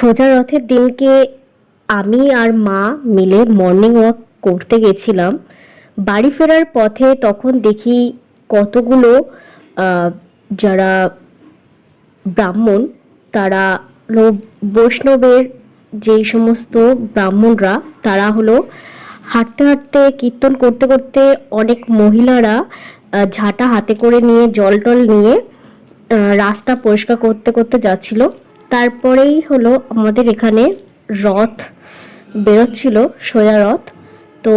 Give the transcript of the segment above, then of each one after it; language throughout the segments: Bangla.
সোজা রথের দিনকে আমি আর মা মিলে মর্নিং ওয়াক করতে গেছিলাম। বাড়ি ফেরার পথে তখন দেখি কতগুলো যারা ব্রাহ্মণ, তারা হলো বৈষ্ণবের যেই সমস্ত ব্রাহ্মণরা, তারা হলো হাঁটতে হাঁটতে কীর্তন করতে করতে অনেক মহিলারা ঝাঁটা হাতে করে নিয়ে জল টল নিয়ে রাস্তা পরিষ্কার করতে করতে যাচ্ছিল। তারপরেই হলো আমাদের এখানে রথ বেরোচ্ছিল, সোজা রথ। তো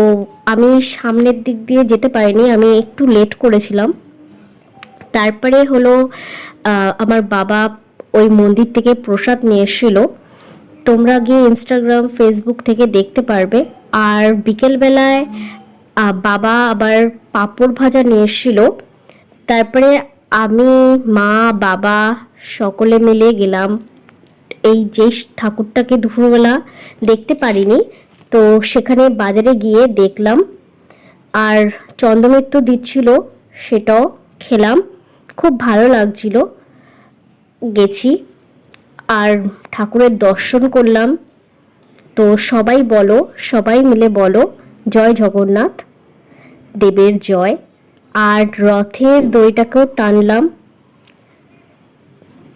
আমি সামনের দিক দিয়ে যেতে পারিনি, আমি একটু লেট করেছিলাম। তারপরে হলো আমার বাবা ওই মন্দির থেকে প্রসাদ নিয়ে এসেছিলো, তোমরা গিয়ে ইনস্টাগ্রাম ফেসবুক থেকে দেখতে পারবে। আর বিকেলবেলায় বাবা আবার পাঁপড় ভাজা নিয়ে এসেছিলো। তারপরে আমি, মা, বাবা সকলে মিলে গেলাম। এই যে ঠাকুরটাকে দুপুরবেলা দেখতে পারিনি, তো সেখানে বাজারে গিয়ে দেখলাম। আর চন্দ্রমিত্র দিচ্ছিল, সেটাও খেলাম, খুব ভালো লাগছিল। গেছি আর ঠাকুরের দর্শন করলাম। তো সবাই মিলে বলো জয় জগন্নাথ দেবের জয়। আর রথের দড়িটাকেও টানলাম,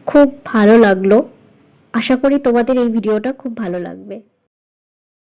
খুব ভালো লাগলো। আশা করি তোমাদের এই ভিডিওটা খুব ভালো লাগবে।